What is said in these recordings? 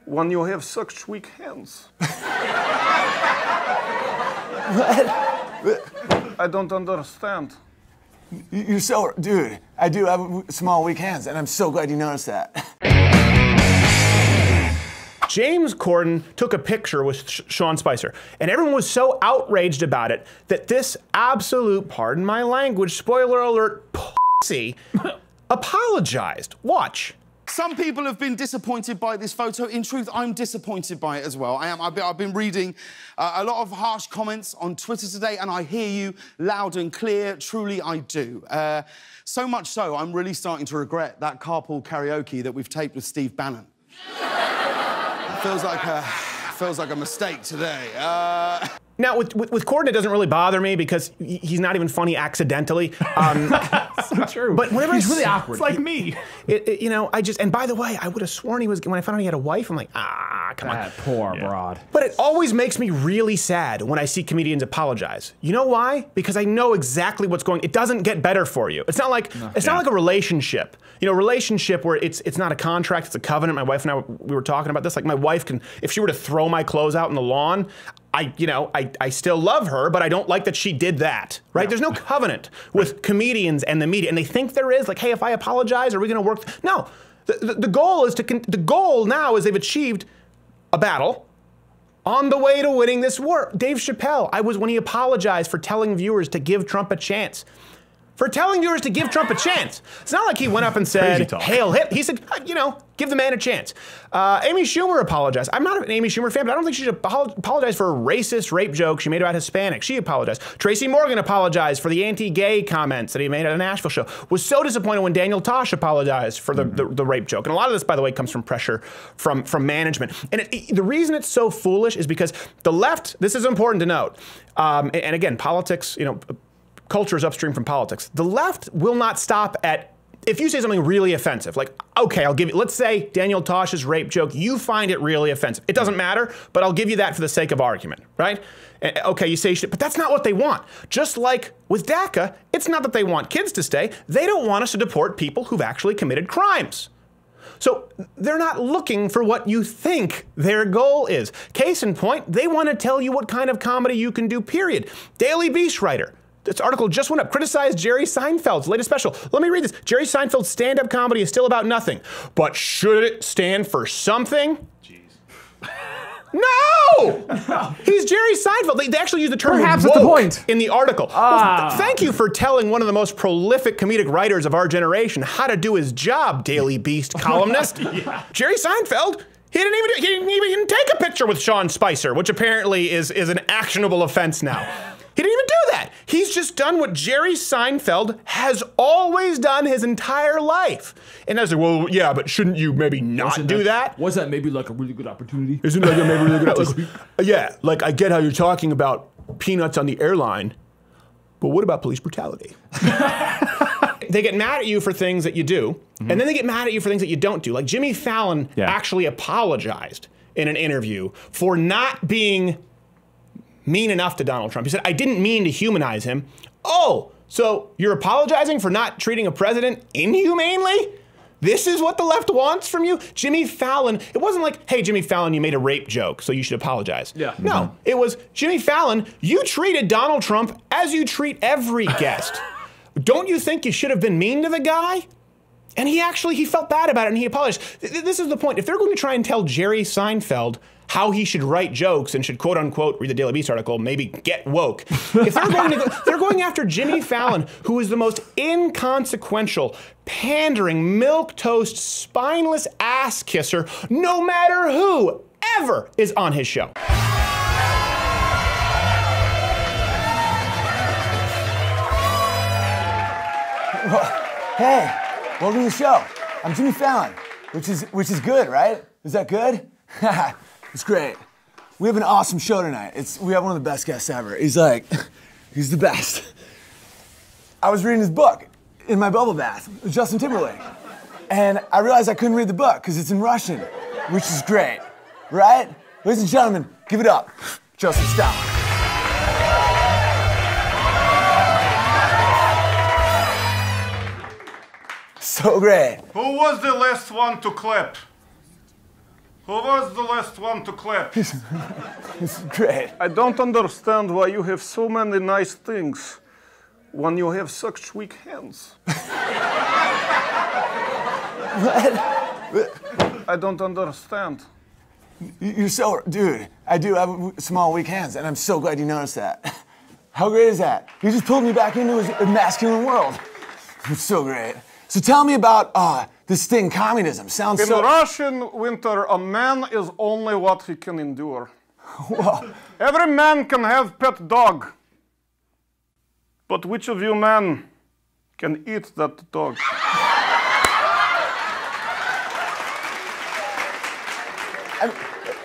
when you have such weak hands. What? I don't understand. You're so, dude, I do have small, weak hands, and I'm so glad you noticed that. James Corden took a picture with Sean Spicer, and everyone was so outraged about it that this absolute, pardon my language, spoiler alert, pussy, apologized. Watch. Some people have been disappointed by this photo. In truth, I'm disappointed by it as well. I've been reading a lot of harsh comments on Twitter today, and I hear you loud and clear. Truly, I do. So much so, I'm really starting to regret that carpool karaoke that we've taped with Steve Bannon. Feels like a mistake today. Now, with Corden, it doesn't really bother me because he's not even funny accidentally. So true. But whenever he's really awkward. It's like me. You know, and by the way, I would have sworn he was, when I found out he had a wife, I'm like, come on. That poor broad. But it always makes me really sad when I see comedians apologize. You know why? Because I know exactly what's going on. It doesn't get better for you. It's not like, it's not like a relationship. You know, a relationship where it's not a contract, it's a covenant. My wife and I, we were talking about this. Like, my wife can, if she were to throw my clothes out in the lawn, I still love her, but I don't like that she did that, right? Yeah. There's no covenant with comedians and the media, and they think there is. Like, hey, if I apologize, are we going to work? No, the goal is the goal now is they've achieved a battle on the way to winning this war. Dave Chappelle, when he apologized for telling viewers to give Trump a chance. For telling viewers to give Trump a chance. It's not like he went up and said, hail Hitler. He said, you know, give the man a chance. Amy Schumer apologized. I'm not an Amy Schumer fan, but I don't think she should apologize for a racist rape joke she made about Hispanics. She apologized. Tracy Morgan apologized for the anti-gay comments that he made at a Nashville show. Was so disappointed when Daniel Tosh apologized for the rape joke. And a lot of this, by the way, comes from pressure from management. And the reason it's so foolish is because the left, this is important to note, and again, politics, you know, culture is upstream from politics. The left will not stop at, if you say something really offensive, like, okay, I'll give you, let's say Daniel Tosh's rape joke, you find it really offensive. It doesn't matter, but I'll give you that for the sake of argument, right? Okay, you say shit, but that's not what they want. Just like with DACA, it's not that they want kids to stay, they don't want us to deport people who've actually committed crimes. So they're not looking for what you think their goal is. Case in point, they want to tell you what kind of comedy you can do, period. Daily Beast writer. This article just went up, criticized Jerry Seinfeld's latest special. Let me read this. Jerry Seinfeld's stand-up comedy is still about nothing. But should it stand for something? Jeez. No! He's Jerry Seinfeld. They actually use the term perhaps woke at the point in the article. Well, thank you for telling one of the most prolific comedic writers of our generation how to do his job, Daily Beast columnist. Yeah. Jerry Seinfeld, he didn't even take a picture with Sean Spicer, which apparently is an actionable offense now. He didn't even do that. He's just done what Jerry Seinfeld has always done his entire life. And I was like, well, yeah, but shouldn't you maybe not do that? Was that maybe like a really good opportunity? Isn't that maybe really good opportunity? Yeah, like I get how you're talking about peanuts on the airline, but what about police brutality? They get mad at you for things that you do, and then they get mad at you for things that you don't do. Like Jimmy Fallon actually apologized in an interview for not being mean enough to Donald Trump. He said, I didn't mean to humanize him. Oh, so you're apologizing for not treating a president inhumanely? This is what the left wants from you? Jimmy Fallon, it wasn't like, hey, Jimmy Fallon, you made a rape joke, so you should apologize. Yeah. No, it was, Jimmy Fallon, you treated Donald Trump as you treat every guest. Don't you think you should have been mean to the guy? And he felt bad about it and he apologized. This is the point. If they're going to try and tell Jerry Seinfeld how he should write jokes and should quote unquote read the Daily Beast article, maybe get woke. If they're going to they're going after Jimmy Fallon, who is the most inconsequential, pandering, milquetoast, spineless ass kisser, no matter who ever is on his show. Hey, welcome to the show. I'm Jimmy Fallon, which is good, right? Is that good? It's great. We have an awesome show tonight. We have one of the best guests ever. He's the best. I was reading his book in my bubble bath with Justin Timberlake. And I realized I couldn't read the book because it's in Russian, which is great, right? Ladies and gentlemen, give it up. Justin Stalin. So great. Who was the last one to clap? Who was the last one to clap? It's great. I don't understand why you have so many nice things when you have such weak hands. I don't understand. You're so, dude, I do have small, weak hands, and I'm so glad you noticed that. How great is that? You just pulled me back into his masculine world. It's so great. So tell me about this thing, communism. Sounds In so... Russian winter, a man is only what he can endure. Whoa. Every man can have pet dog. But which of you men can eat that dog?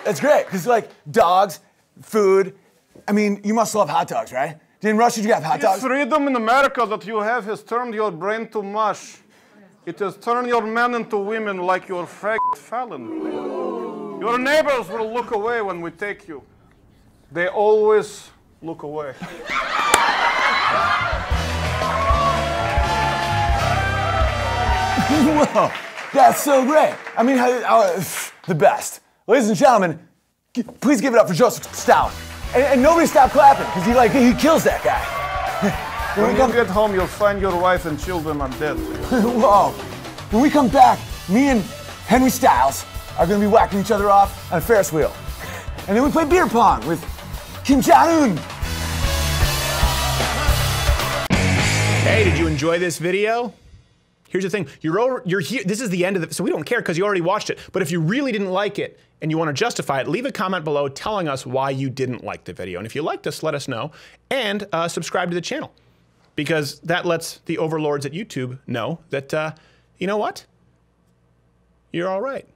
That's great, because like dogs, food, I mean, you must love hot dogs, right? In Russia, do you have hot This dogs? freedom in America that you have has turned your brain to mush. It has turned your men into women like your faggot Fallon. Your neighbors will look away when we take you. They always look away. Whoa, that's so great. I mean, the best. Ladies and gentlemen, please give it up for Joseph Stalin. And nobody stop clapping, because he kills that guy. When you get home, you'll find your wife and children are dead. Whoa. When we come back, me and Henry Styles are going to be whacking each other off on a Ferris wheel. And then we play beer pong with Kim Jong-un. Hey, did you enjoy this video? Here's the thing, you're here, this is the end of it, so we don't care because you already watched it. But if you really didn't like it and you want to justify it, leave a comment below telling us why you didn't like the video. And if you liked us, let us know. And subscribe to the channel, because that lets the overlords at YouTube know that, you know what? You're all right.